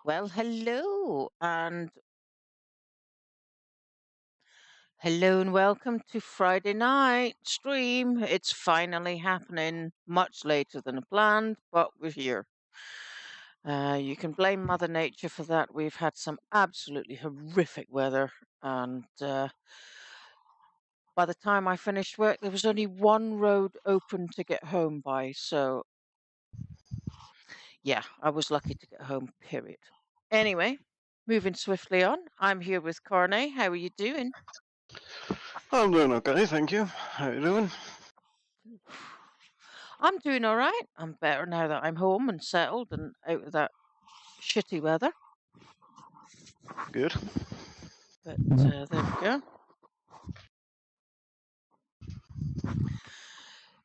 Well, hello and welcome to Friday night stream. It's finally happening much later than planned, but we're here. You can blame Mother Nature for that. We've had some absolutely horrific weather, and by the time I finished work, there was only one road open to get home by. So, yeah, I was lucky to get home, period. Anyway, moving swiftly on, I'm here with Carney. How are you doing? I'm doing okay, thank you. How you doing? I'm doing all right. I'm better now that I'm home and settled and out of that shitty weather. Good. But there we go.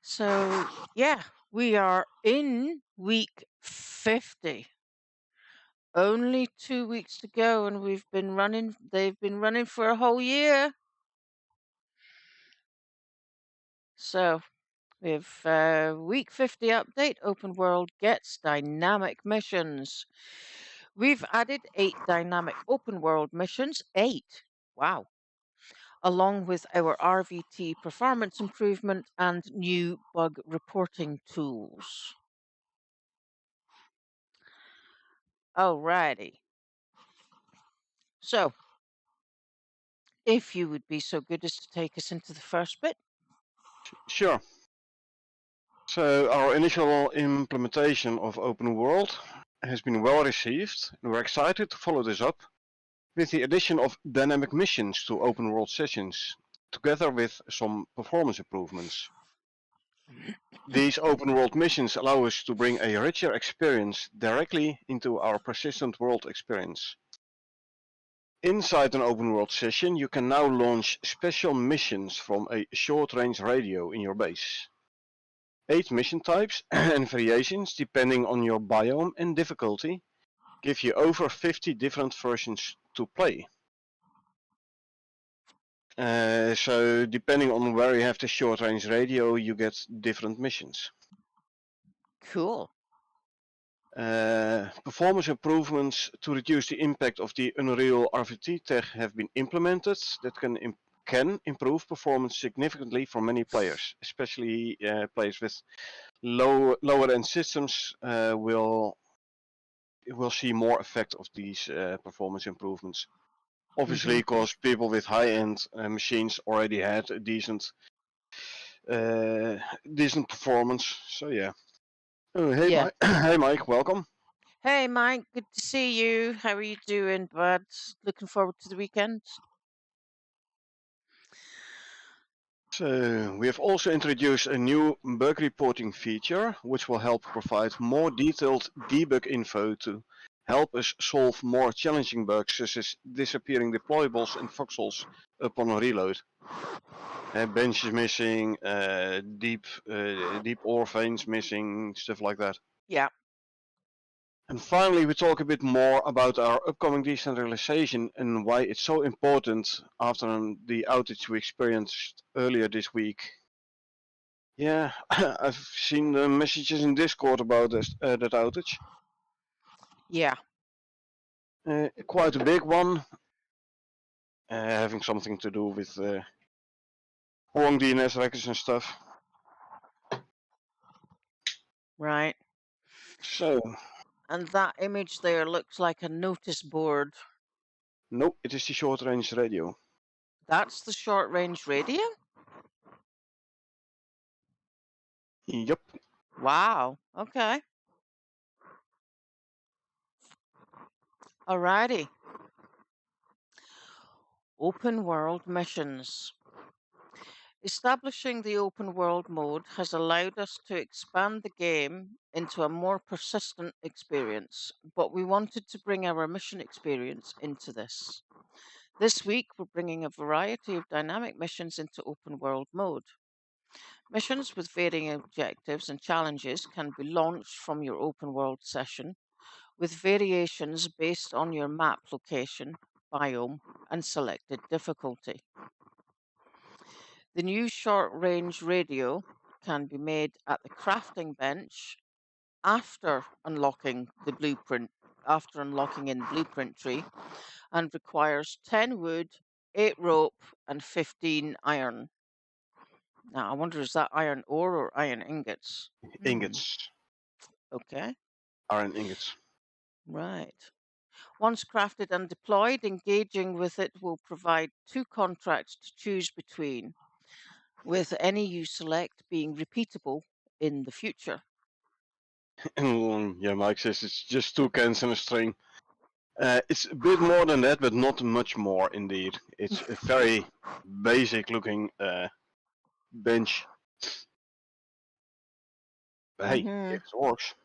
So, yeah, we are in week 50. Only 2 weeks to go, and they've been running for a whole year. So, we have week 50 update. Open world gets dynamic missions. We've added 8 dynamic open world missions. 8. Wow. Along with our RVT performance improvement and new bug reporting tools. Alrighty. So, if you would be so good as to take us into the first bit. Sure. So our initial implementation of Open World has been well received, and we're excited to follow this up with the addition of dynamic missions to Open World sessions, together with some performance improvements. These Open World missions allow us to bring a richer experience directly into our persistent world experience. Inside an open world session, you can now launch special missions from a short-range radio in your base. 8 mission types and variations depending on your biome and difficulty give you over 50 different versions to play. So depending on where you have the short-range radio, you get different missions. Cool. Performance improvements to reduce the impact of the Unreal RVT tech have been implemented that can improve performance significantly for many players, especially players with lower end systems will see more effect of these performance improvements. Obviously, because people with high end machines already had a decent performance. So yeah. Oh, hey, Yeah. Mike. Hey, Mike. Welcome. Hey, Mike. Good to see you. How are you doing, bud? Looking forward to the weekend. So we have also introduced a new bug reporting feature, which will help provide more detailed debug info to help us solve more challenging bugs, such as disappearing deployables and voxels upon a reload. Benches missing, deep ore veins missing, stuff like that. Yeah. And finally, we talk a bit more about our upcoming decentralization and why it's so important after the outage we experienced earlier this week. Yeah, I've seen the messages in Discord about that outage. Yeah. Quite a big one, having something to do with wrong DNS records and stuff. Right. So, And that image there looks like a notice board. no, it is the short range radio. That's the short range radio? Yep. Wow. Okay. Alrighty. Open world missions. Establishing the open world mode has allowed us to expand the game into a more persistent experience, but we wanted to bring our mission experience into this. This week, we're bringing a variety of dynamic missions into open world mode. Missions with varying objectives and challenges can be launched from your open world session, with variations based on your map location, biome, and selected difficulty. The new short range radio can be made at the crafting bench after unlocking the blueprint after unlocking in the blueprint tree and requires 10 wood, 8 rope, and 15 iron. Now, I wonder, is that iron ore or iron ingots? Ingots. Okay, Iron ingots. right. Once crafted and deployed, engaging with it will provide 2 contracts to choose between, with any you select being repeatable in the future. And yeah, Mike says it's just 2 cans and a string. It's a bit more than that, but not much more indeed. It's a very basic looking bench. But hey, Hmm. if it works.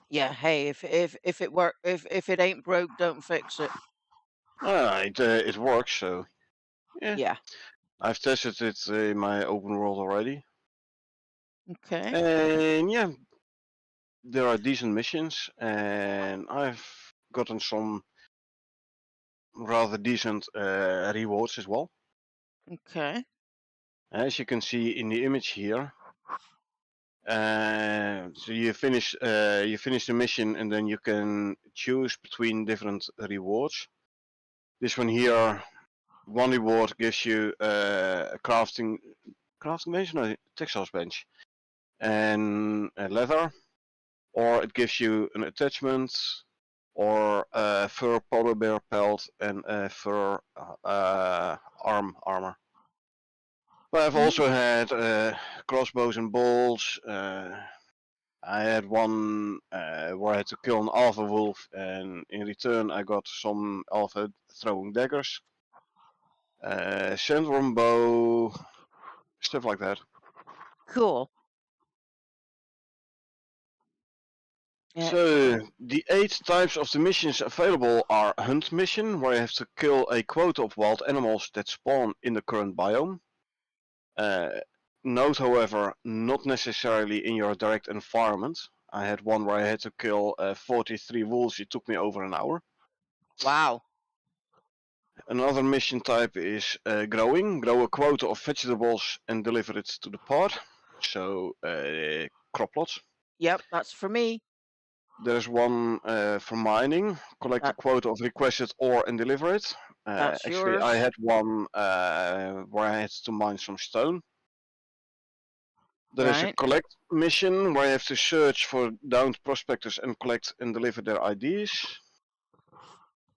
Yeah, hey, if it ain't broke, don't fix it. It works, so yeah. Yeah. I've tested it in my open world already. Okay. And yeah, there are decent missions, and I've gotten some rather decent rewards as well. Okay. As you can see in the image here, so you finish the mission, and then you can choose between different rewards. This one here, one reward gives you a crafting bench, no, textiles bench, and a leather, or it gives you an attachment, or a fur polar bear pelt and a fur armor. But I've also had crossbows and bolts. I had one where I had to kill an alpha wolf, and in return I got some alpha throwing daggers, sandworm bow, stuff like that. Cool. So Excellent. the 8 types of the missions available are hunt mission, where you have to kill a quota of wild animals that spawn in the current biome. Note, however, not necessarily in your direct environment. I had one where I had to kill 43 wolves. It took me over an hour. Wow. Another mission type is growing. Grow a quota of vegetables and deliver it to the pod. So crop plots. Yep, that's for me. There's one for mining. Collect a That quota of requested ore and deliver it. that's Actually, I yours. had one where I had to mine some stone. There is a Right. collect mission where you have to search for downed prospectors and collect and deliver their IDs.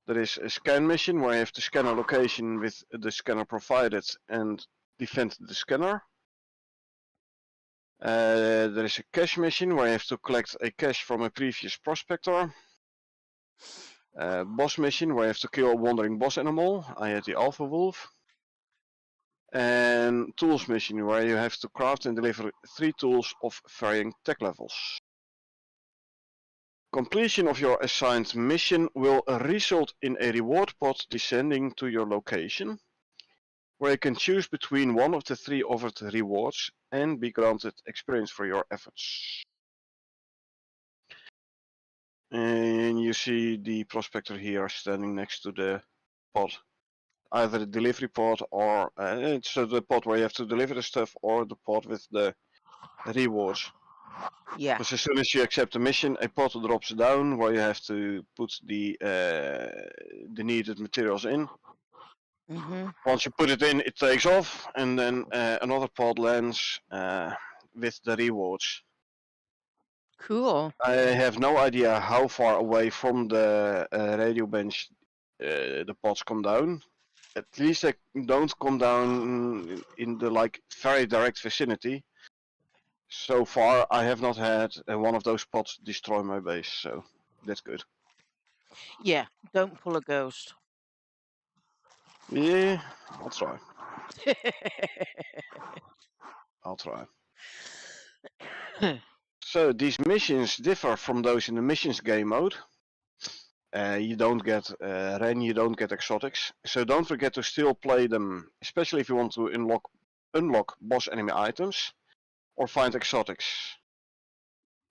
There is a scan mission where you have to scan a location with the scanner provided and defend the scanner. There is a cache mission where you have to collect a cache from a previous prospector. Boss mission where you have to kill a wandering boss animal. I had the alpha wolf. And tools mission where you have to craft and deliver 3 tools of varying tech levels. Completion of your assigned mission will result in a reward pot descending to your location, where you can choose between one of the 3 offered rewards and be granted experience for your efforts. And you see the prospector here standing next to the pot. Either the delivery pod or it's the pod where you have to deliver the stuff, or the pod with the rewards. Yeah. Because as soon as you accept the mission, a pod drops down where you have to put the needed materials in. Mhm. Once you put it in, it takes off, and then another pod lands with the rewards. Cool. I have no idea how far away from the radio bench the pods come down. At least they don't come down in the like very direct vicinity. So far, I have not had one of those pods destroy my base, so that's good. Yeah. Don't pull a ghost. Yeah, I'll try. I'll try. So these missions differ from those in the missions game mode. You don't get Ren, you don't get exotics. So don't forget to still play them, especially if you want to unlock boss enemy items or find exotics.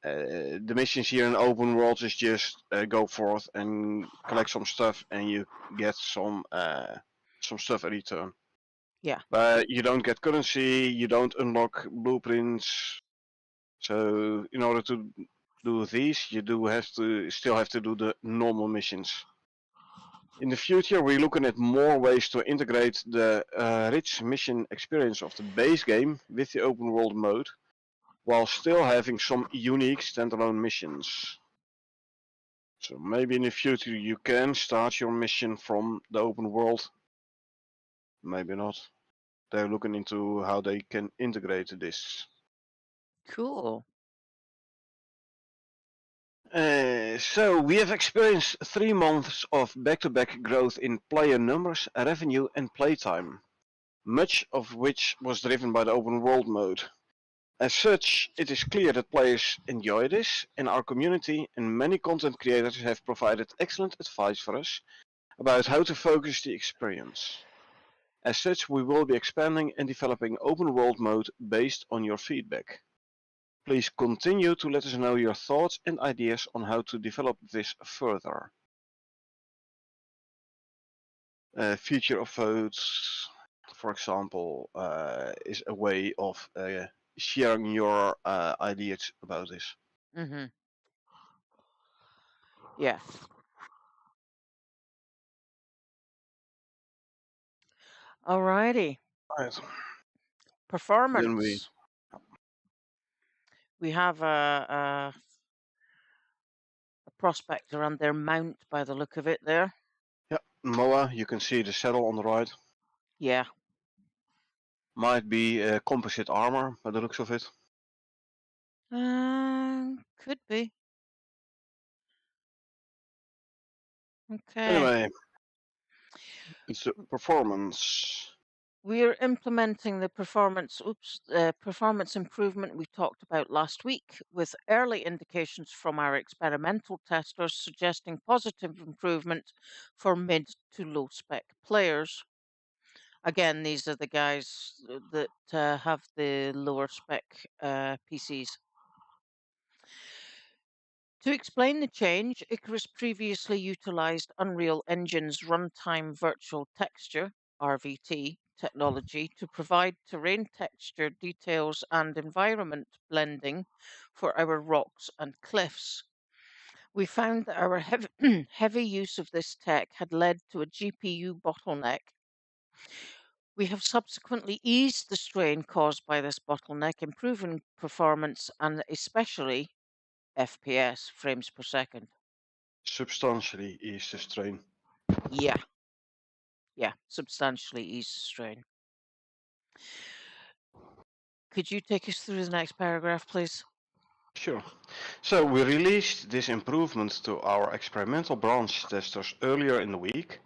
The missions here in open world is just go forth and collect some stuff, and you get some stuff in return. Yeah. But you don't get currency, you don't unlock blueprints. So in order to do these, you still have to do the normal missions. In the future, we're looking at more ways to integrate the rich mission experience of the base game with the open world mode, while still having some unique standalone missions. So maybe in the future you can start your mission from the open world. Maybe not. They're looking into how they can integrate this. Cool. So we have experienced 3 months of back-to-back growth in player numbers, revenue and playtime, much of which was driven by the open world mode. As such, it is clear that players enjoy this, and our community and many content creators have provided excellent advice for us about how to focus the experience. As such, we will be expanding and developing open world mode based on your feedback. Please continue to let us know your thoughts and ideas on how to develop this further. Feature of votes, for example, is a way of sharing your ideas about this. Mm-hmm. Yes. Alrighty. Right. Then Performance. We have a prospector and their mount by the look of it there. yeah, Moa, you can see the saddle on the right. Yeah. Might be composite armor by the looks of it. Could be. Okay. Anyway, it's the performance. We are implementing the performance improvement we talked about last week, with early indications from our experimental testers suggesting positive improvement for mid to low spec players. Again, these are the guys that have the lower spec PCs. To explain the change, Icarus previously utilized Unreal Engine's runtime virtual texture (RVT) technology to provide terrain texture details and environment blending for our rocks and cliffs. We found that our heavy use of this tech had led to a GPU bottleneck. We have subsequently eased the strain caused by this bottleneck, improving performance and especially FPS, frames per second. Substantially ease the strain. Yeah, substantially eased the strain. Could you take us through the next paragraph, please? Sure. So we released this improvement to our experimental branch testers earlier in the week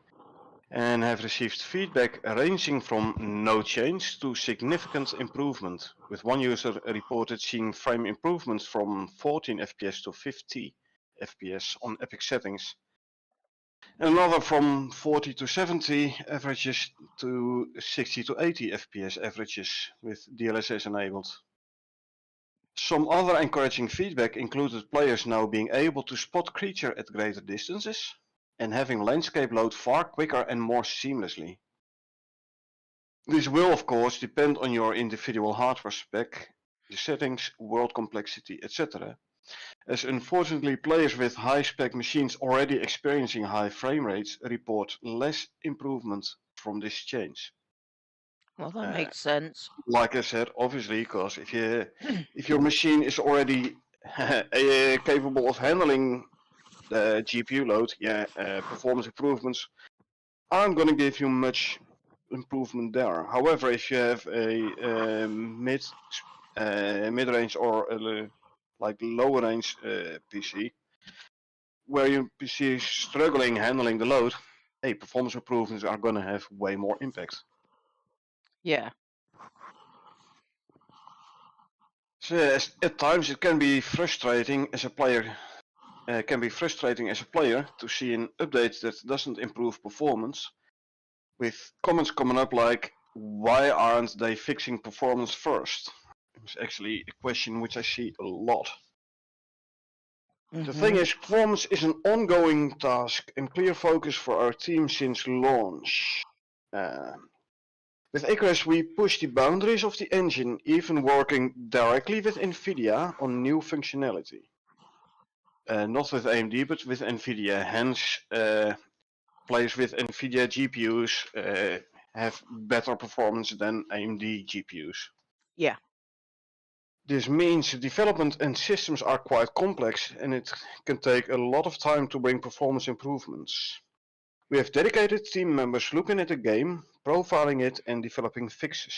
and have received feedback ranging from no change to significant improvement, with one user reported seeing frame improvements from 14 FPS to 50 FPS on epic settings, and another from 40 to 70 averages to 60 to 80 FPS averages with DLSS enabled. Some other encouraging feedback included players now being able to spot creature at greater distances and having landscape load far quicker and more seamlessly. This will of course depend on your individual hardware spec, the settings, world complexity, etc. As unfortunately players with high spec machines already experiencing high frame rates report less improvement from this change. Well, that Uh, makes sense. like I said, obviously, because if your machine is already capable of handling the GPU load, performance improvements aren't going to give you much improvement there. However, if you have a mid-range or like lower range PC, where your PC is struggling handling the load, performance improvements are going to have way more impact. Yeah. So at times it can be frustrating as a player. To see an update that doesn't improve performance, with comments coming up like, "Why aren't they fixing performance first?" It's actually a question which I see a lot. The thing is, performance is an ongoing task and clear focus for our team since launch. With Icarus, we push the boundaries of the engine, even working directly with NVIDIA on new functionality. not with AMD, but with NVIDIA. Hence, players with NVIDIA GPUs have better performance than AMD GPUs. Yeah. This means development and systems are quite complex, and it can take a lot of time to bring performance improvements. We have dedicated team members looking at the game, profiling it, and developing fixes.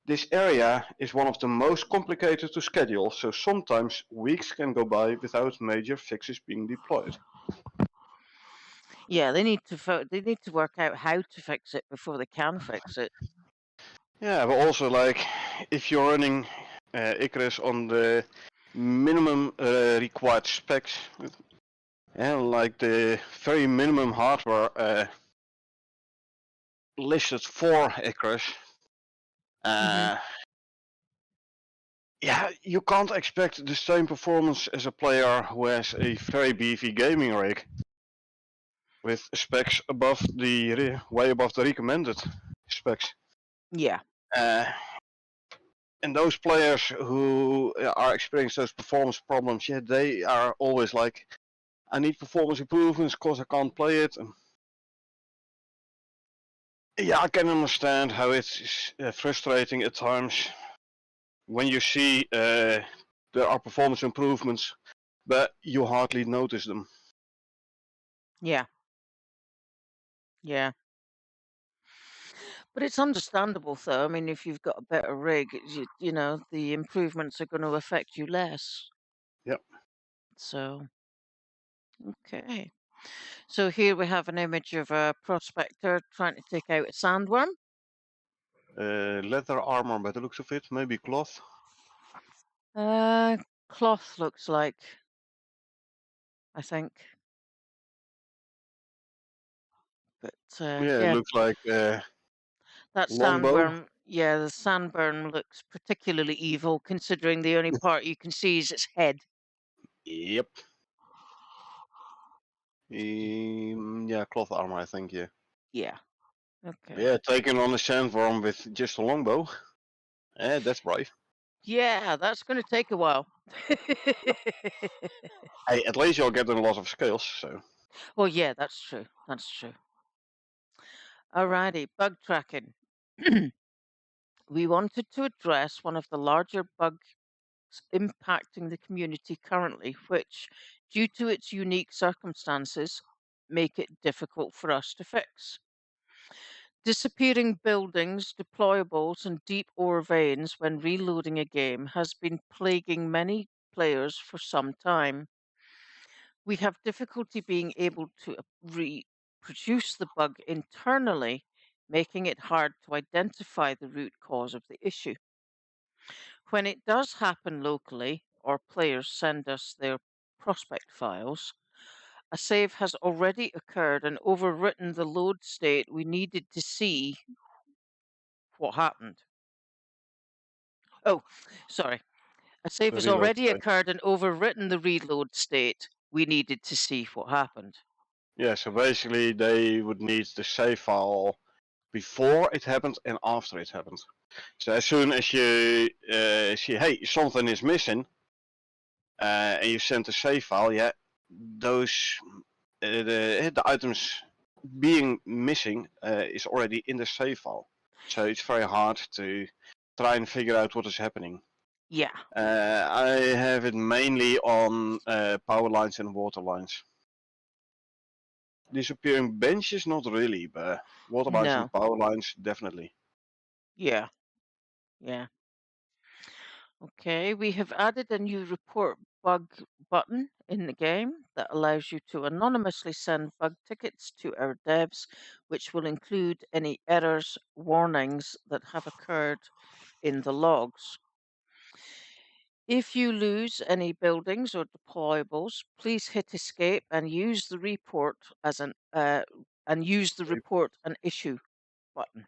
This area is one of the most complicated to schedule, so sometimes weeks can go by without major fixes being deployed. Yeah, they need to work out how to fix it before they can fix it. Yeah, but also like if you're running Icarus on the minimum required specs, and like the very minimum hardware listed for Icarus, Hmm. yeah, you can't expect the same performance as a player who has a very beefy gaming rig with specs above the way above the recommended specs. Yeah. Uh, and those players who are experiencing those performance problems, yeah, they are always like, I need performance improvements because I can't play it. And yeah, I can understand how it's frustrating at times when you see there are performance improvements, but you hardly notice them. Yeah. Yeah. But it's understandable, though. I mean, if you've got a better rig, the improvements are going to affect you less. Yep. So, okay. So here we have an image of a prospector trying to take out a sandworm. Leather armor by the looks of it, maybe cloth. Uh, Cloth looks like, I think. But Yeah, it yeah, looks like that longbow. the sandworm looks particularly evil considering the only part you can see is its head. Yep. Yeah, cloth armor, I think. Yeah. Yeah. Okay. Yeah, taking on a sandworm with just a longbow. That's brave. Yeah, that's going to take a while. Hey, at least you'll get a lot of skills. So. Well, yeah, that's true. That's true. Alrighty, bug tracking. We wanted to address one of the larger bugs impacting the community currently, which, due to its unique circumstances, make it difficult for us to fix. Disappearing buildings, deployables, and deep ore veins when reloading a game has been plaguing many players for some time. We have difficulty being able to reproduce the bug internally, making it hard to identify the root cause of the issue. When it does happen locally, or players send us their prospect files, a save has already occurred and overwritten the load state we needed to see what happened. Oh, sorry. A save The has reload already state. occurred and overwritten the reload state we needed to see what happened. Yeah, so basically they would need the save file before it happened and after it happened. So as soon as you see, hey, something is missing, and you send a save file, yeah, those the items being missing is already in the save file. So it's very hard to try and figure out what is happening. Yeah. I have it mainly on power lines and water lines. Disappearing benches, not really, but water lines and No. power lines, definitely. Yeah. Yeah. Okay. We have added a new report bug button in the game that allows you to anonymously send bug tickets to our devs, which will include any errors, warnings that have occurred in the logs. If you lose any buildings or deployables, please hit escape and use the report an issue button.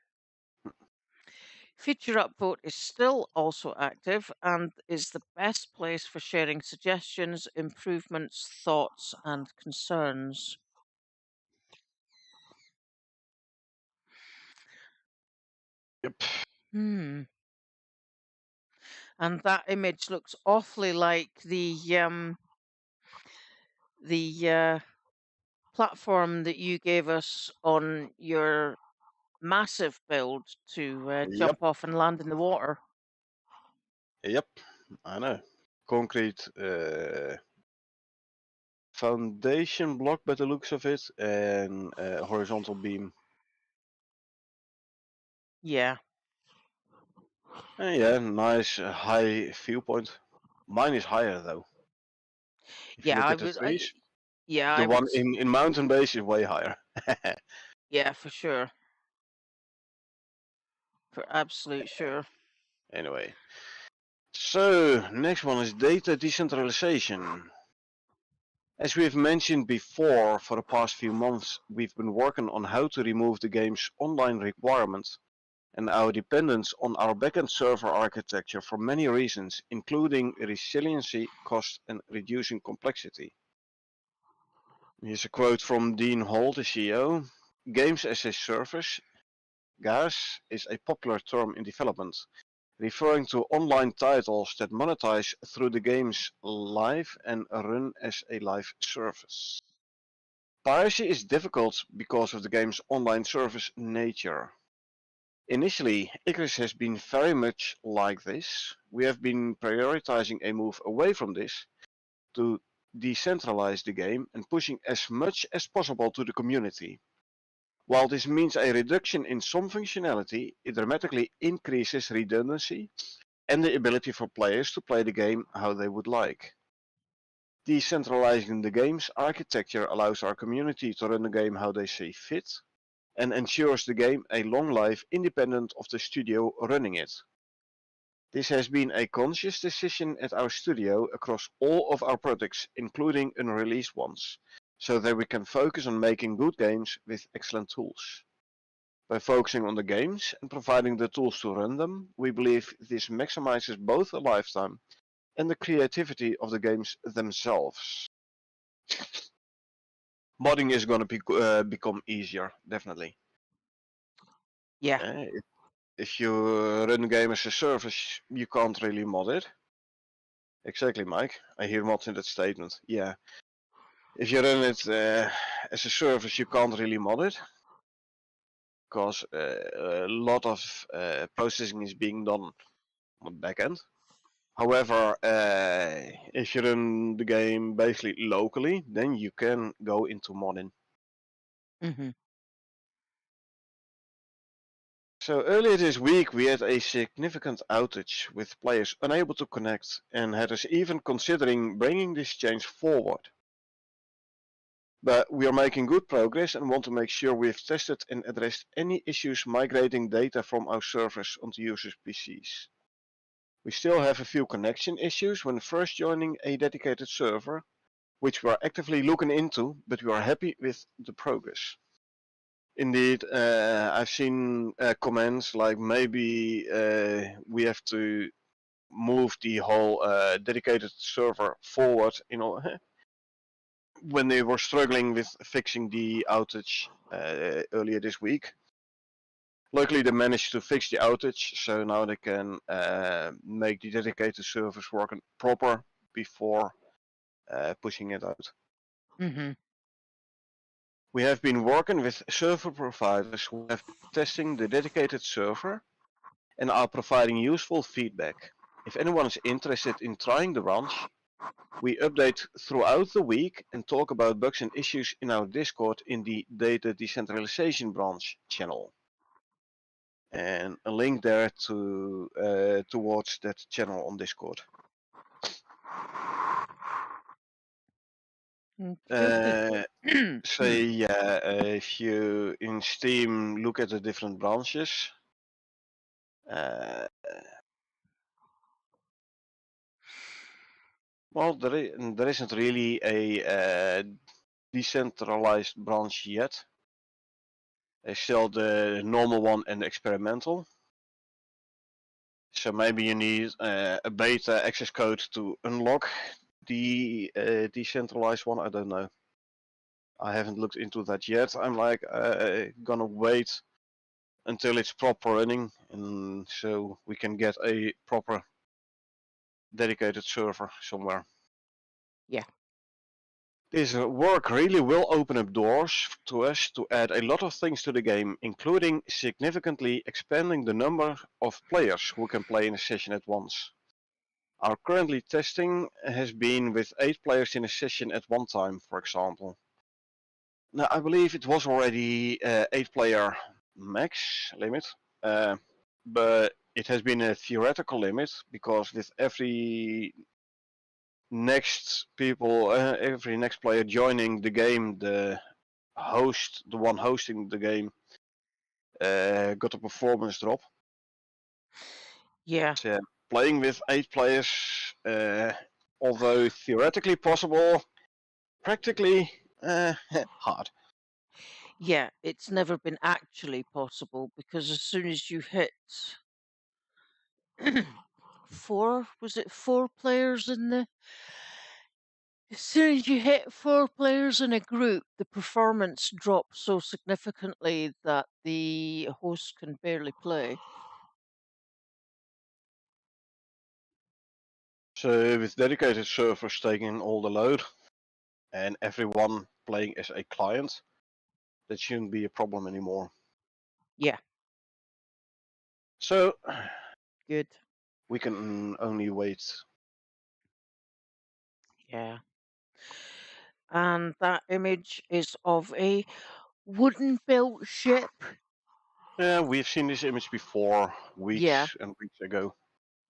Feature upvote is still also active and is the best place for sharing suggestions, improvements, thoughts, and concerns. Yep. Hmm. And that image looks awfully like the the platform that you gave us on your massive build to Yep, jump off and land in the water. yep, I know. Concrete foundation block by the looks of it, and horizontal beam. Yeah, And yeah, nice high viewpoint. Mine is higher though. If you yeah, look at the trees, yeah, the I would, one in mountain base is way higher. yeah, for sure, for absolute sure. Anyway, so next one is data decentralization. As we've mentioned before, for the past few months, we've been working on how to remove the game's online requirements and our dependence on our backend server architecture for many reasons, including resiliency, cost, and reducing complexity. Here's a quote from Dean Hall, the CEO. Games as a service, GaaS, is a popular term in development, referring to online titles that monetize through the game's live and run as a live service. Piracy is difficult because of the game's online service nature. Initially, Icarus has been very much like this. We have been prioritizing a move away from this to decentralize the game and pushing as much as possible to the community. While this means a reduction in some functionality, it dramatically increases redundancy and the ability for players to play the game how they would like. Decentralizing the game's architecture allows our community to run the game how they see fit and ensures the game a long life independent of the studio running it. This has been a conscious decision at our studio across all of our projects, including unreleased ones, so that we can focus on making good games with excellent tools. By focusing on the games and providing the tools to run them, we believe this maximizes both the lifetime and the creativity of the games themselves. Modding is going to become easier, definitely. Yeah. Uh, if you run the game as a service, you can't really mod it. Exactly, Mike. I hear mods in that statement. Yeah. If you run it as a service, you can't really mod it because a lot of processing is being done on the back end. However, if you run the game basically locally, then you can go into modding. Hmm. So earlier this week we had a significant outage with players unable to connect and had us even considering bringing this change forward. But we are making good progress and want to make sure we've tested and addressed any issues migrating data from our servers onto users' PCs. We still have a few connection issues when first joining a dedicated server, which we are actively looking into, but we are happy with the progress. Indeed, I've seen comments like maybe we have to move the whole dedicated server forward, when they were struggling with fixing the outage earlier this week. Luckily, they managed to fix the outage, so now they can make the dedicated servers working proper before pushing it out. Hmm. We have been working with server providers who have been testing the dedicated server and are providing useful feedback. If anyone is interested in trying the branch, we update throughout the week and talk about bugs and issues in our Discord in the Data Decentralization Branch channel. And a link there towards that channel on Discord. Okay. Say yeah, if you in Steam look at the different branches, uh, well, there isn't really a decentralized branch yet. There's still the normal one and the experimental. So maybe you need a beta access code to unlock the decentralized one. I don't know. I haven't looked into that yet. I'm like gonna wait until it's proper running, and so we can get a proper dedicated server somewhere. Yeah. This work really will open up doors to us to add a lot of things to the game, including significantly expanding the number of players who can play in a session at once. Our currently testing has been with 8 players in a session at one time, for example. Now, I believe it was already 8 player max limit, but it has been a theoretical limit because with every every next player joining the game, the one hosting the game, got a performance drop. Yeah, So, playing with 8 players, although theoretically possible, practically hard. yeah, it's never been actually possible because as soon as you hit was it 4 players in the as soon as you hit 4 players in a group, the performance drops so significantly that the host can barely play. So with dedicated servers taking all the load and everyone playing as a client, that shouldn't be a problem anymore. Yeah, So good. we can only wait. Yeah. And that image is of a wooden built ship. Yeah, we've seen this image before, Yeah, weeks and weeks ago.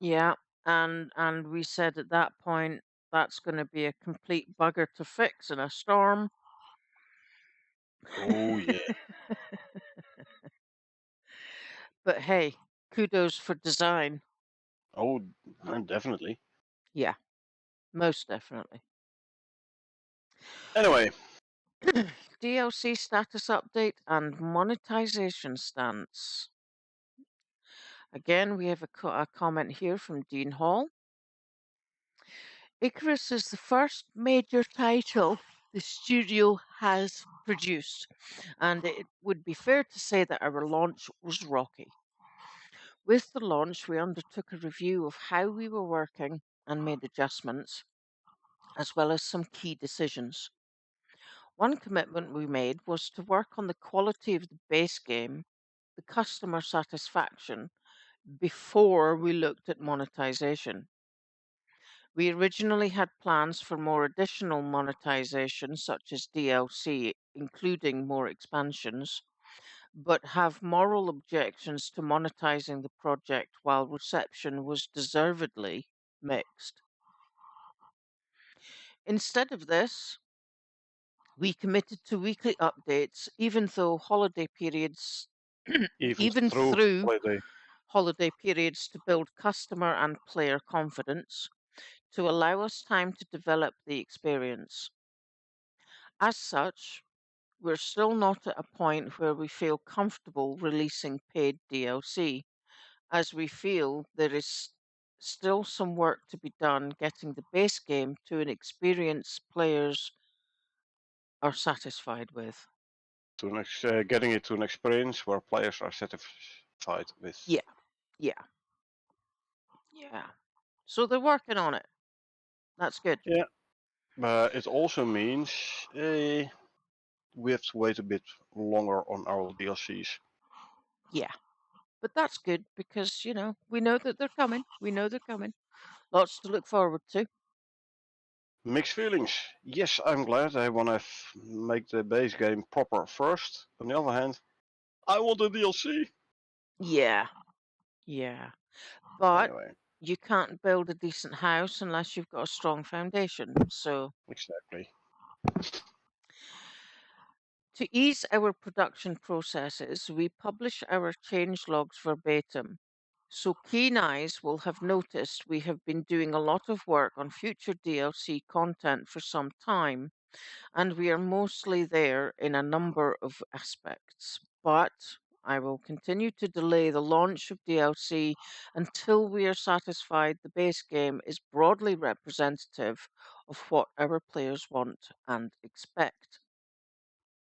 yeah. And we said at that point that's going to be a complete bugger to fix in a storm. Oh yeah. But hey, kudos for design. Oh, definitely. Yeah, most definitely. Anyway, DLC status update and monetization stance. Again, we have a comment here from Dean Hall. Icarus is the first major title the studio has produced, and it would be fair to say that our launch was rocky. With the launch, we undertook a review of how we were working and made adjustments, as well as some key decisions. One commitment we made was to work on the quality of the base game, the customer satisfaction, before we looked at monetization. We originally had plans for more additional monetization, such as DLC, including more expansions, but have moral objections to monetizing the project while reception was deservedly mixed. Instead of this, we committed to weekly updates, even though holiday periods, even even through through holiday. holiday periods to build customer and player confidence, to allow us time to develop the experience. As such, we're still not at a point where we feel comfortable releasing paid DLC, as we feel there is still some work to be done getting the base game to an experience players are satisfied with. Getting it to an experience where players are satisfied with. Yeah, yeah, yeah. So they're working on it. That's good. Yeah, but it also means we have to wait a bit longer on our DLCs. Yeah. But that's good because, we know that they're coming. We know they're coming. Lots to look forward to. Mixed feelings. Yes, I'm glad I want to make the base game proper first. On the other hand, I want the DLC. Yeah, yeah. But Anyway, you can't build a decent house unless you've got a strong foundation. So, exactly. to ease our production processes, we publish our change logs verbatim. So, keen eyes will have noticed we have been doing a lot of work on future DLC content for some time, and we are mostly there in a number of aspects. But I will continue to delay the launch of DLC until we are satisfied the base game is broadly representative of what our players want and expect.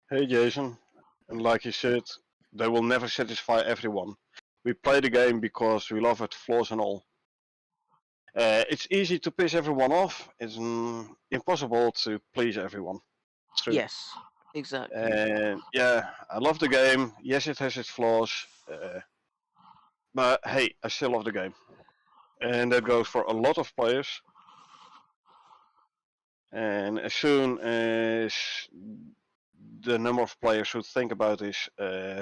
Hey Jason, and like you said, they will never satisfy everyone. We play the game because we love it, flaws and all. It's easy to piss everyone off. It's impossible to please everyone. True. Yes, exactly. And yeah, I love the game. Yes, it has its flaws, but hey, I still love the game, and that goes for a lot of players. And as soon as the number of players who think about this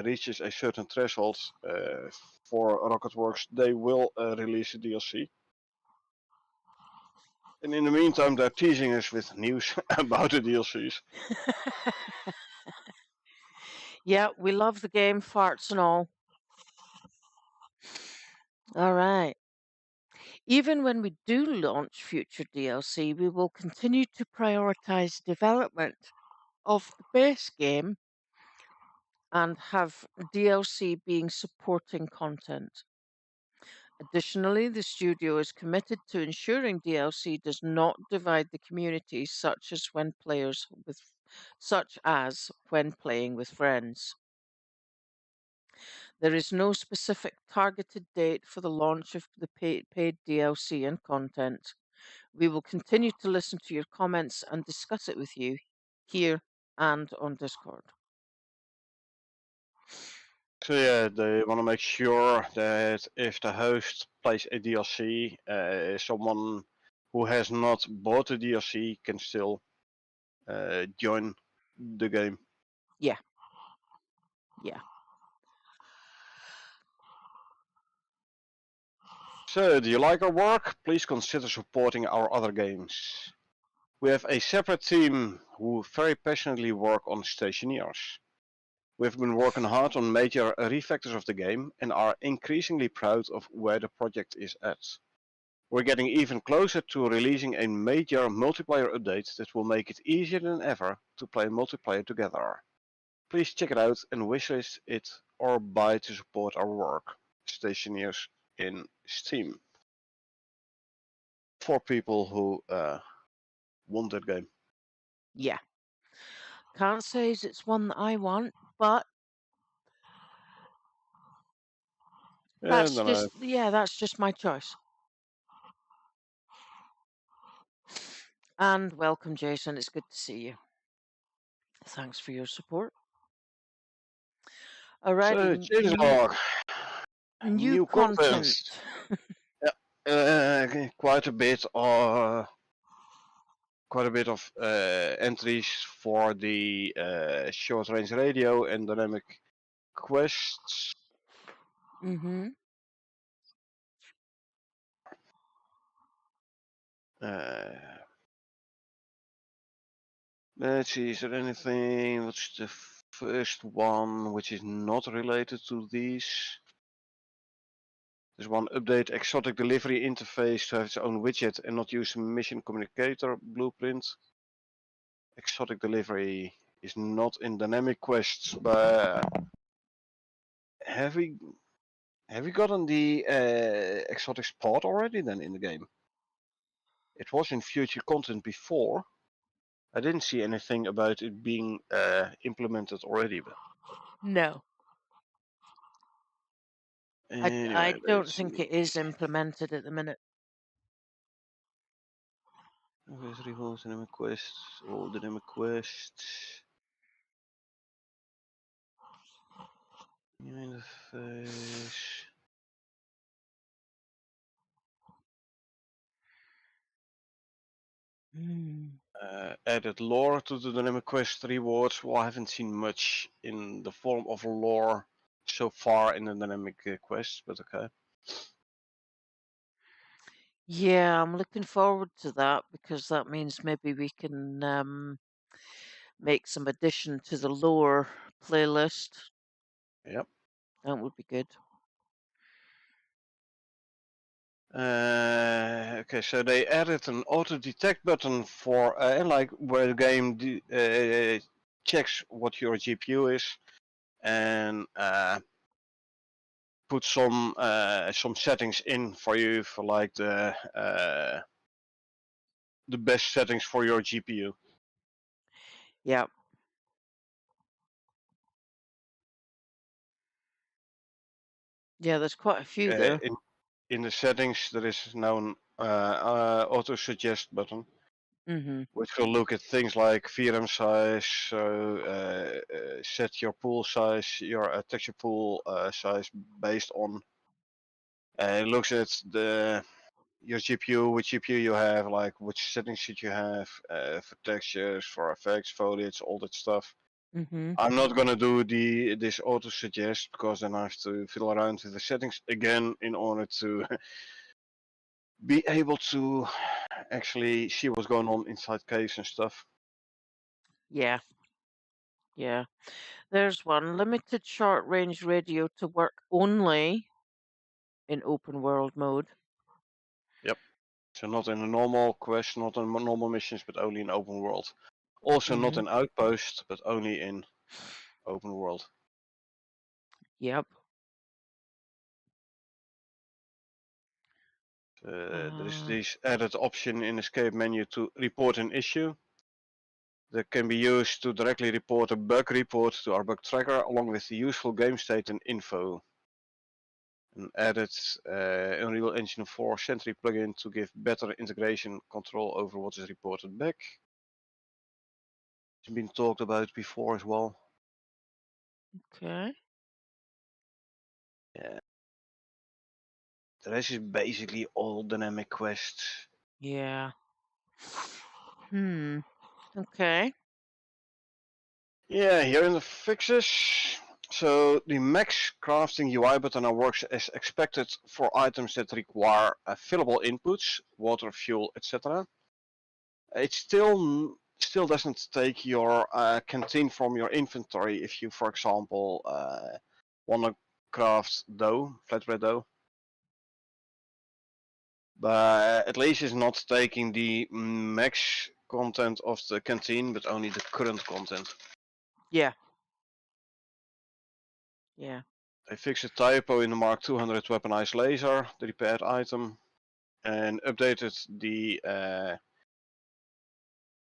reaches a certain threshold for Rocketworks, they will release a DLC. And in the meantime, they're teasing us with news about the DLCs. Yeah, we love the game, farts and all. All right. Even when we do launch future DLC, we will continue to prioritize development of the base game and have DLC being supporting content. Additionally, the studio is committed to ensuring DLC does not divide the community, such as when playing with friends. There is no specific targeted date for the launch of the paid DLC and content. We will continue to listen to your comments and discuss it with you here and on Discord. So yeah, they want to make sure that if the host plays a DLC, someone who has not bought the DLC can still join the game. Yeah. Yeah. So, do you like our work? Please consider supporting our other games. We have a separate team who very passionately work on Stationeers. We've been working hard on major refactors of the game and are increasingly proud of where the project is at. We're getting even closer to releasing a major multiplayer update that will make it easier than ever to play multiplayer together. Please check it out and wishlist it or buy to support our work. Stationeers in Steam. For people who want that game. Yeah. Can't say it's one that I want, but And then that's just my choice. And welcome, Jason. It's good to see you. Thanks for your support. so Alrighty, changelog, new new content. content. Quite a bit of entries for the short range radio and dynamic quests. Mm-hmm. Let's see, is there anything? What's the first one which is not related to these? There's one update exotic delivery interface to have its own widget and not use mission communicator blueprint. Exotic delivery is not in dynamic quests, but have we gotten the exotic spot already then in the game? It was in future content before. I didn't see anything about it being implemented already. But No, I anyway, don't let's think see. it is implemented at the minute. Revolves dynamic quests, all dynamic quests. New interface. Added lore to the dynamic quest rewards. Well, I haven't seen much in the form of lore so far in the dynamic quests, but okay. Yeah, I'm looking forward to that because that means maybe we can make some addition to the lore playlist. Yep. That would be good. Okay, so they added an auto detect button for like where the game checks what your GPU is and put some settings in for you for like the best settings for your GPU. Yeah. Yeah, there's quite a few there. In the settings, there is now auto suggest button, Mm-hmm. which will look at things like VRAM size, so set your pool size, your texture pool size based on. It looks at your GPU, which GPU you have, like which settings should you have for textures, for effects, foliage, all that stuff. Mm-hmm. I'm not gonna do this auto suggest because then I have to fiddle around with the settings again in order to be able to actually see what's going on inside caves and stuff. Yeah. Yeah. There's one limited short range radio to work only in open world mode. Yep. So not in a normal quest, not in normal missions, but only in open world. Also not Mm-hmm. in outpost, but only in open world. Yep. There is this added option in escape menu to report an issue that can be used to directly report a bug report to our bug tracker along with the useful game state and info. An added Unreal Engine 4 Sentry plugin to give better integration control over what is reported back. It's been talked about before as well. Okay. Yeah. The rest is basically all dynamic quests. Yeah. Hmm. Okay. Yeah, here in the fixes. So the max crafting UI button now works as expected for items that require fillable inputs, water, fuel, etc. It still doesn't take your canteen from your inventory if you, for example, want to craft dough, flatbread dough. But at least it's not taking the max content of the canteen, but only the current content. Yeah. Yeah. They fixed a typo in the Mark 200 weaponized laser, the repaired item, and updated the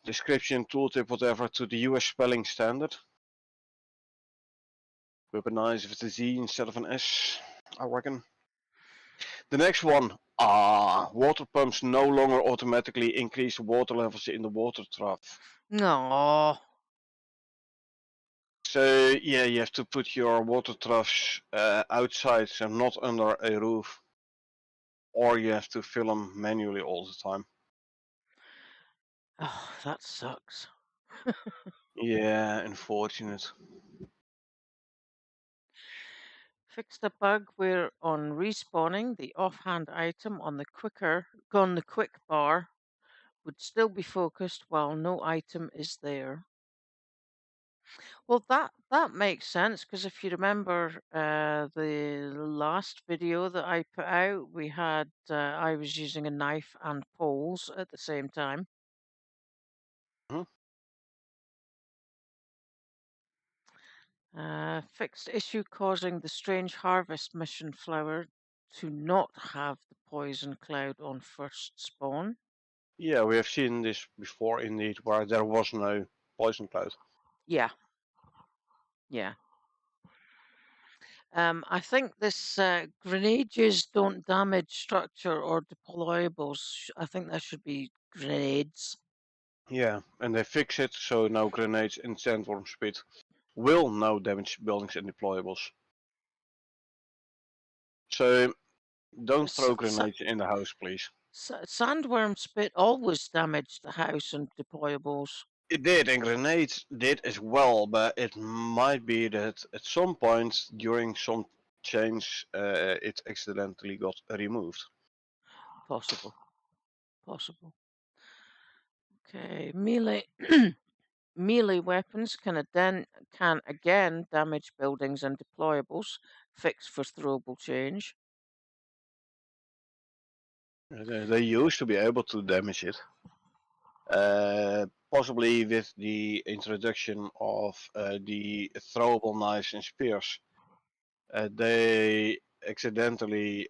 description, tooltip, whatever, to the US spelling standard. Weaponized with a Z instead of an S, I reckon. The next one, water pumps no longer automatically increase water levels in the water trough. No. So yeah, you have to put your water troughs outside, so not under a roof, or you have to fill them manually all the time. Oh, that sucks. Yeah, unfortunate. Fixed a bug where on respawning the offhand item on the quick bar would still be focused while no item is there. Well, that makes sense because if you remember the last video that I put out, I was using a knife and poles at the same time. Mhm. Fixed issue causing the strange harvest mission flower to not have the poison cloud on first spawn. Yeah, we have seen this before indeed, where there was no poison cloud. Yeah, yeah. I think this grenades don't damage structure or deployables. I think that should be grenades. Yeah, and they fix it so no grenades in sandworm speed will no damage buildings and deployables. So don't S- throw sa- grenades in the house, please. Sandworm spit always damaged the house and deployables. It did, and grenades did as well, but it might be that at some point during some change it accidentally got removed. Possible, possible. Okay, melee melee weapons can again damage buildings and deployables. Fixed for throwable change. They used to be able to damage it. Possibly with the introduction of the throwable knives and spears, they accidentally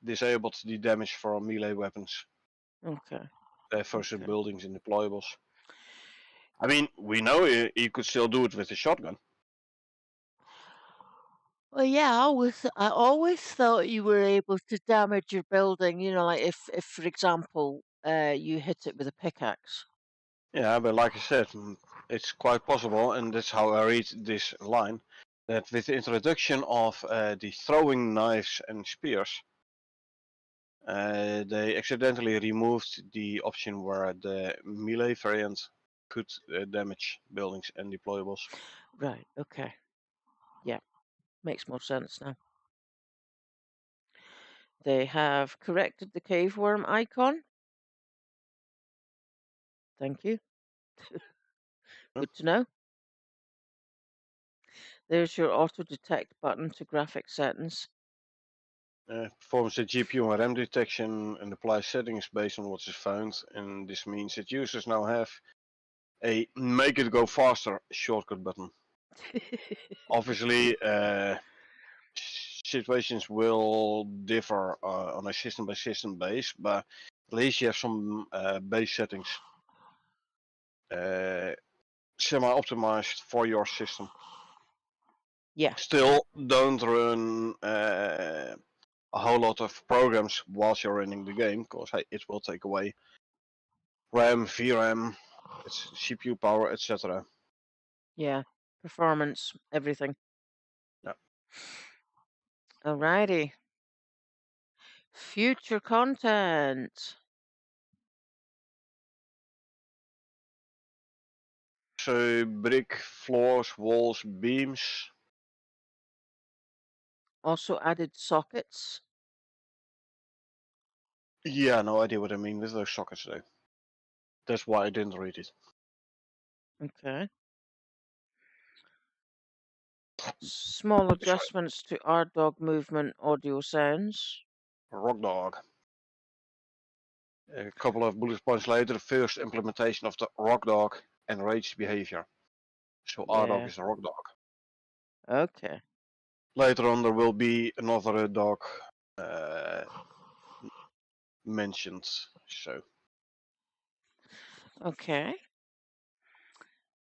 disabled the damage from melee weapons Okay, versus okay. buildings and deployables. I mean, we know you could still do it with a shotgun. Well, yeah, I always thought you were able to damage your building, like if for example, you hit it with a pickaxe. Yeah, but like I said, it's quite possible, and that's how I read this line, that with the introduction of the throwing knives and spears, they accidentally removed the option where the melee variant could damage buildings and deployables. Right, okay. Yeah, makes more sense now. They have corrected the cave worm icon. Thank you. Yeah. Good to know. There's your auto detect button to graphic settings. Performs the GPU and RAM detection and applies settings based on what is found, and this means that users now have a make it go faster shortcut button. Obviously, situations will differ on a system by system base, but at least you have some base settings semi-optimized for your system. Yeah, Still, don't run a whole lot of programs whilst you're running the game, because hey, it will take away RAM, VRAM, its CPU power, etc. yeah. Performance, everything. Yeah. Alrighty. Future content. So brick, floors, walls, beams. Also added sockets. Yeah, no idea what I mean with those sockets though. That's why I didn't read it. Okay. Small That's right. adjustments to our dog movement audio sounds. Rock dog. A couple of bullet points later, the first implementation of the rock dog enraged behavior. So our dog Yeah. is a rock dog. Okay. Later on, there will be another dog uh, mentioned. So Okay.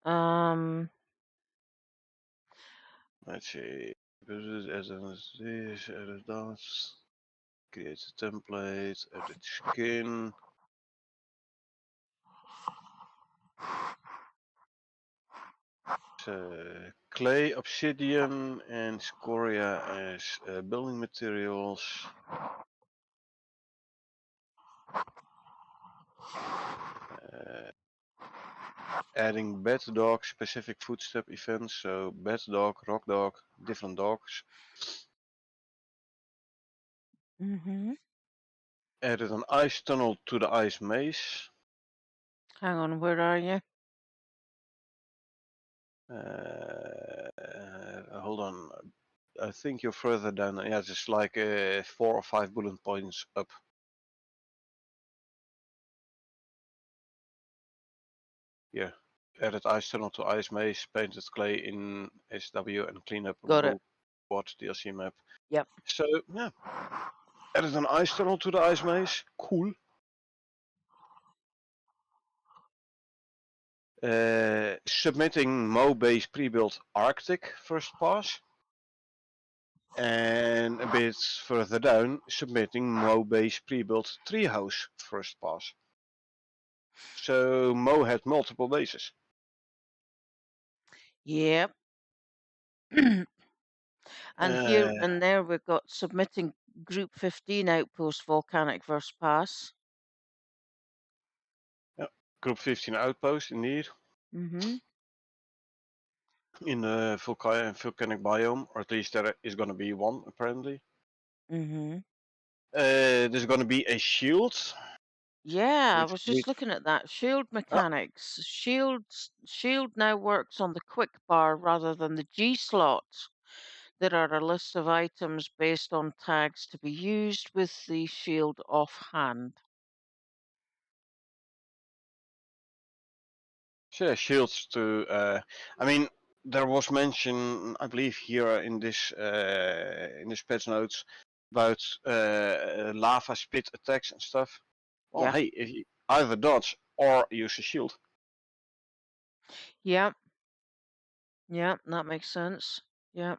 Um. let's see. As this, edit that, create a template, edit skin. Clay, obsidian, and scoria as building materials. Uh, Adding bed dog specific footstep events, so bed dog, rock dog, different dogs. Mhm. Added an ice tunnel to the ice maze. Hang on. Where are you? Hold on, I think you're further down. Yeah, it's like 4 or 5 bullet points up. Yeah. Added ice tunnel to ice maze, painted clay in SW, and clean up a Got it. blue quad DLC map. Yep. So, yeah. Added an ice tunnel to the ice maze. Cool. Submitting Mo-base pre-built Arctic first pass. And a bit further down, submitting Mo-base pre-built Treehouse first pass. So Mo had multiple bases. Yep. And here Uh, and there we've got submitting Group 15 outpost volcanic verse pass. yeah, Group 15 outpost, indeed. Mm-hmm. In the volcanic biome, or at least there is going to be one, apparently. Mm-hmm. There's going to be a shield, Yeah, I which was just needs... looking at that. Shield Ah, mechanics. Shield now works on the quick bar rather than the G slot. There are a list of items based on tags to be used with the shield offhand. so yeah, shields to... I mean, there was mention, I believe, here in this patch notes about lava spit attacks and stuff. Well, Yeah. hey, if you either dodge or use a shield. Yep. Yep. That makes sense. Yep.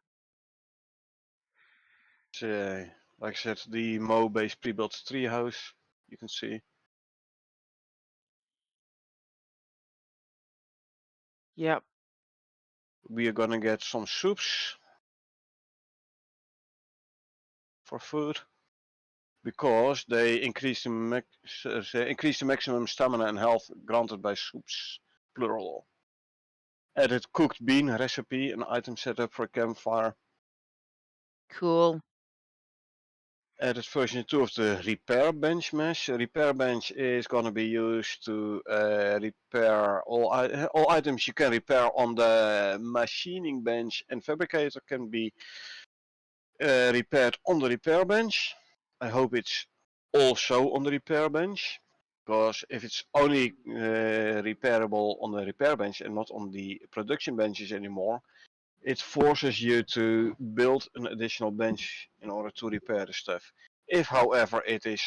It's, like I said, the Mo-based pre-built treehouse. You can see. Yep. We are gonna get some soups for food because they increase the maximum stamina and health granted by soups, plural. Added cooked bean recipe, an item setup for a campfire. Cool. Added version 2 of the repair bench mesh. A repair bench is going to be used to repair all items you can repair on the machining bench, and fabricator can be repaired on the repair bench. I hope it's also on the repair bench, because if it's only repairable on the repair bench and not on the production benches anymore, it forces you to build an additional bench in order to repair the stuff. If, however, it is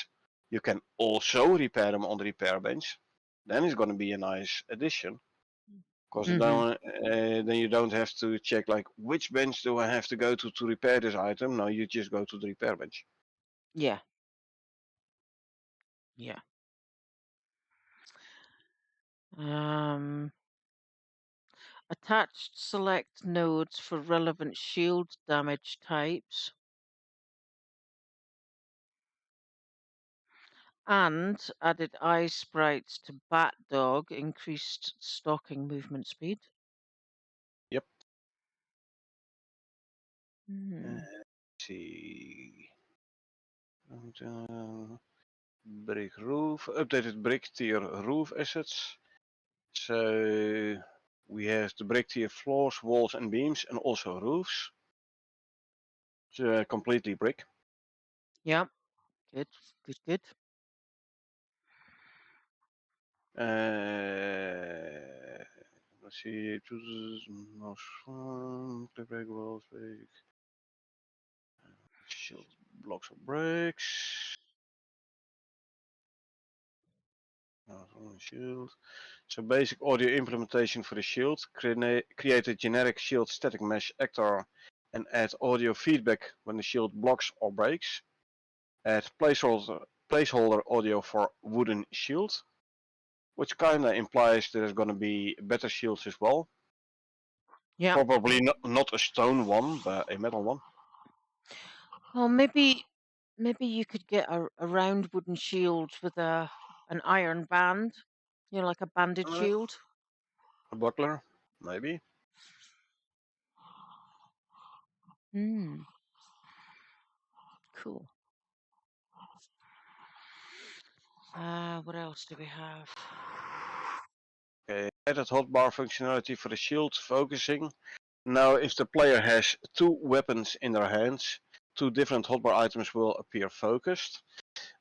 you can also repair them on the repair bench, then it's going to be a nice addition. Because Mm-hmm. then you don't have to check like which bench do I have to go to repair this item. No, you just go to the repair bench. Yeah. Yeah. Um, attached select nodes for relevant shield damage types. And added eye sprites to Bat Dog, increased stalking movement speed. Yep. Hmm. Let's see. And, brick roof, updated brick tier roof assets. So we have the brick tier floors, walls, and beams, and also roofs. It's completely brick. Yep. Good. Good. Good. Let's see. Chooses most fun. Clip break walls, break. Shield blocks of bricks. Shield. So basic audio implementation for the shield. Create a generic shield static mesh actor and add audio feedback when the shield blocks or breaks. Add placeholder audio for wooden shield, which kinda implies there's gonna be better shields as well. Yep. Probably not a stone one, but a metal one. Well, maybe you could get a round wooden shield with an iron band. You know, like a banded Uh, shield. a buckler, maybe. Hmm. Cool. What else do we have? Okay, added hotbar functionality for the shield focusing. Now, if the player has two weapons in their hands, two different hotbar items will appear focused.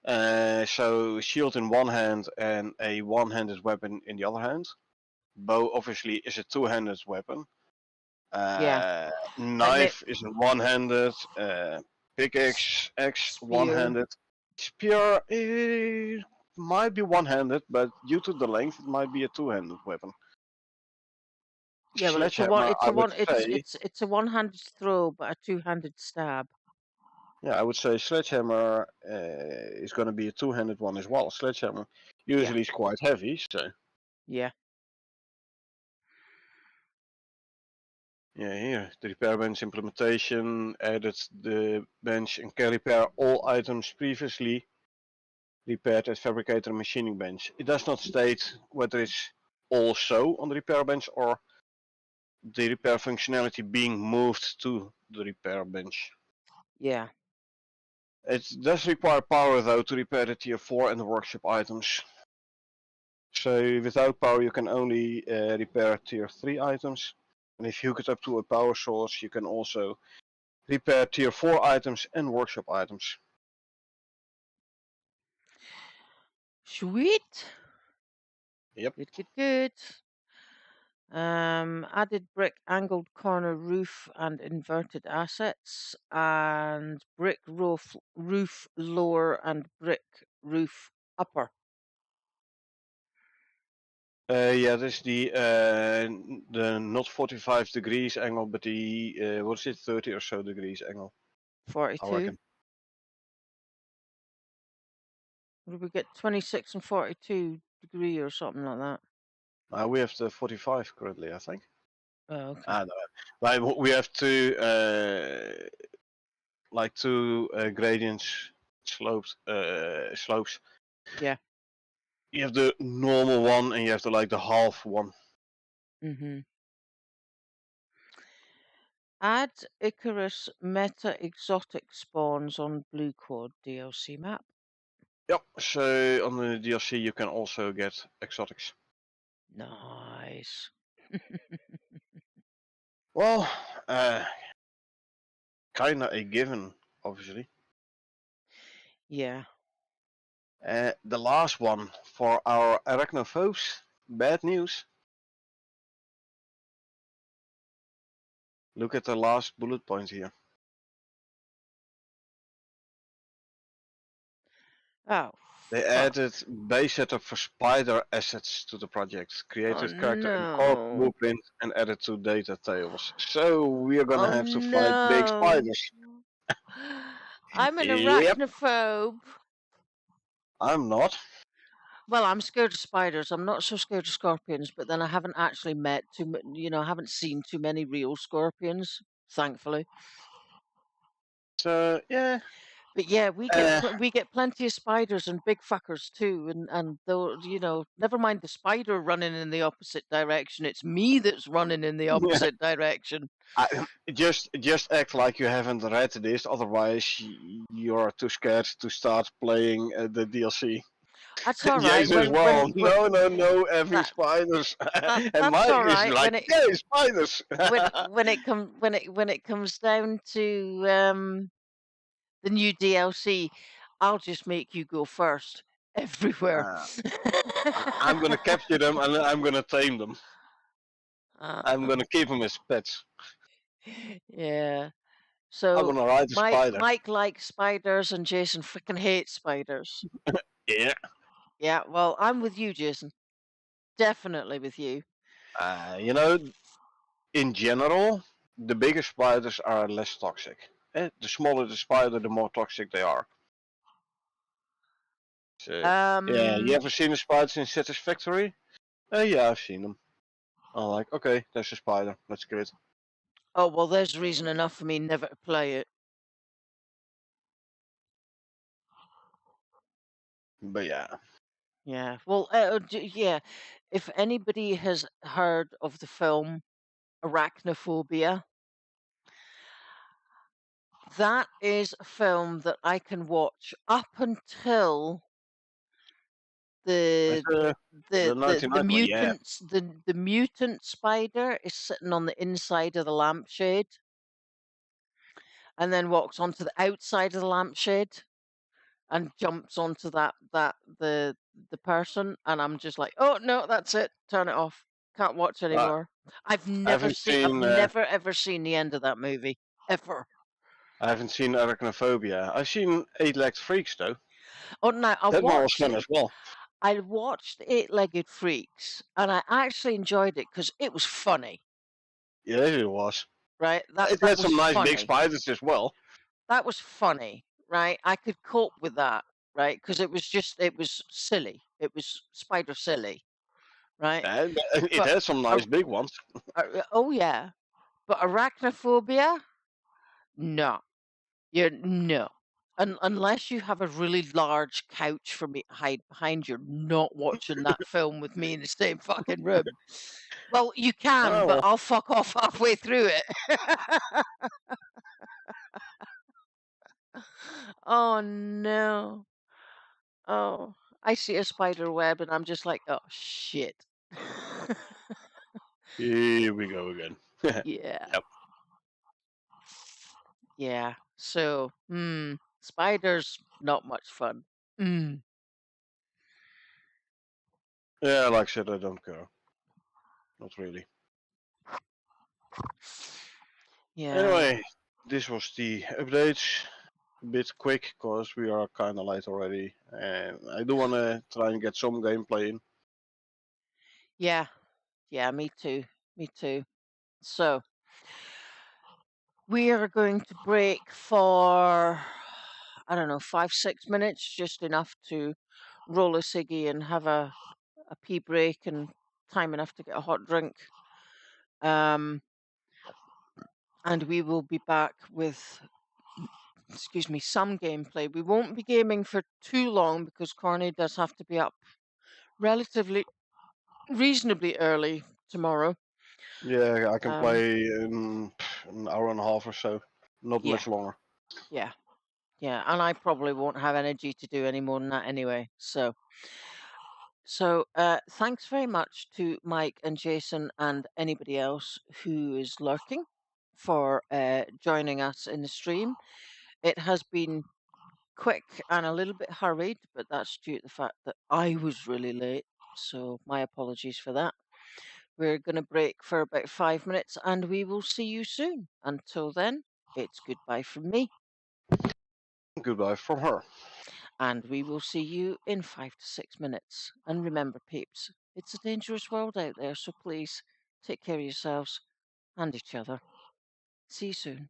So shield in one hand and a one-handed weapon in the other hand. Bow obviously is a two-handed weapon. Yeah, like Knife is one-handed. Pickaxe X spear. one-handed. Spear might be one-handed, but due to the length, it might be a two-handed weapon. Yeah, well, it's a one. Sledgehammer, It's I a would one. It's say, it's it's a one-handed throw, but a two-handed stab. yeah, I would say Sledgehammer is going to be a two-handed one as well. Sledgehammer Yeah. usually is quite heavy, so Yeah. yeah, here the repair bench implementation added the bench and can repair all items previously repaired at fabricator and machining bench. It does not state whether it's also on the repair bench or the repair functionality being moved to the repair bench. Yeah. It does require power though to repair the tier 4 and the workshop items. So without power you can only repair tier 3 items. And if you hook it up to a power source you can also repair tier 4 items and workshop items. Sweet. Yep. Good. Good. Good. Added brick angled corner roof and inverted assets, and brick roof lower and brick roof upper. Yeah, this is the not 45 degrees angle, but the what is it, 30 or so degrees angle. I 42. reckon. What did we get? 26 and 42 degree or something like that. We have the 45 currently, I think. Oh, okay. I don't know. Like we have two, like two gradients, slopes. Yeah. You have the normal one and you have the like the half one. Mm-hmm. Add Icarus meta exotic spawns on Blue Quad DLC map. Yep. So on the DLC you can also get exotics. Nice. Well, kinda a given, obviously. Yeah. The last one for our arachnophobes. Bad news. Look at the last bullet point here. Oh, They fuck. added base setup for spider assets to the project. Oh, Created character in corp no. blueprint and added to data tables. So we are gonna Oh, have to fight big no. spiders. I'm an Yep. arachnophobe. I'm not. Well, I'm scared of spiders. I'm not so scared of scorpions, but then I haven't actually met I haven't seen too many real scorpions, thankfully. So yeah. But yeah, Uh, we get plenty of spiders and big fuckers too, and though never mind the spider running in the opposite direction. It's me that's running in the yeah. opposite direction. Just act like you haven't read this, otherwise you're too scared to start playing the DLC. That's all right. Jesus, well, no, no, no, having That spiders, and that's Mike all is right like, yeah, spiders. when it comes down to the new DLC, I'll just make you go first everywhere. Uh, I'm gonna capture them and I'm gonna tame them. I'm uh, gonna keep them as pets. yeah. I'm So gonna ride a spider. Mike likes spiders and Jason freaking hates spiders. Yeah. Yeah, well, I'm with you, Jason. Definitely with you. You know, in general, the bigger spiders are less toxic. The smaller the spider, the more toxic they are. So, yeah, you Um. ever seen the spiders in Satisfactory? Yeah, I've seen them. I'm like, okay, there's a spider. Let's kill it. Oh well, there's reason enough for me never to play it. But yeah. Yeah. Well, yeah. If anybody has heard of the film Arachnophobia, that is a film that I can watch up until It's the the the 99 one, yeah. mutants the mutant spider is sitting on the inside of the lampshade and then walks onto the outside of the lampshade and jumps onto the person, and I'm just like, oh no, that's it, turn it off, can't watch Uh, anymore. I haven't I've seen never ever seen the end of that movie ever. Arachnophobia. I've seen Eight-Legged Freaks though. Oh no, That one was fun as well. I watched Eight-Legged Freaks and I actually enjoyed it because it was funny. Yeah, it was. Right, It that had was some nice big funny. spiders as well. That was funny, right? I could cope with that, right? Because it was silly. It was spider silly, right? And it But had some nice big ones. oh yeah, but arachnophobia, no, no. Unless you have a really large couch for me to hide behind, you're not watching that film with me in the same fucking room. Well, you can, Oh but well. I'll fuck off halfway through it. Oh no. Oh, I see a spider web and I'm just like, oh shit. Here we go again. Yeah. Yep. Yeah. So, spiders, not much fun. Mm. Yeah, like I said, I don't care. Not really. Yeah. Anyway, this was the updates. A bit quick because we are kind of late already, and I do want to try and get some gameplay in. Yeah. Yeah, me too. Me too. So, We are going to break for, I don't know, 5, 6 minutes, just enough to roll a ciggy and have a pee break and time enough to get a hot drink. Um, and we will be back with, excuse me, some gameplay. We won't be gaming for too long because Corny does have to be up relatively reasonably early tomorrow. Yeah, I can Um, play in an hour and a half or so. Not yeah, much longer. yeah, yeah, and I probably won't have energy to do any more than that anyway. So, thanks very much to Mike and Jason and anybody else who is lurking for joining us in the stream. It has been quick and a little bit hurried, but that's due to the fact that I was really late. So, my apologies for that. We're going to break for about 5 minutes and we will see you soon. Until then, it's goodbye from me, Goodbye from her. and we will see you in 5 to 6 minutes. And remember, peeps, it's a dangerous world out there, so please take care of yourselves and each other. See you soon.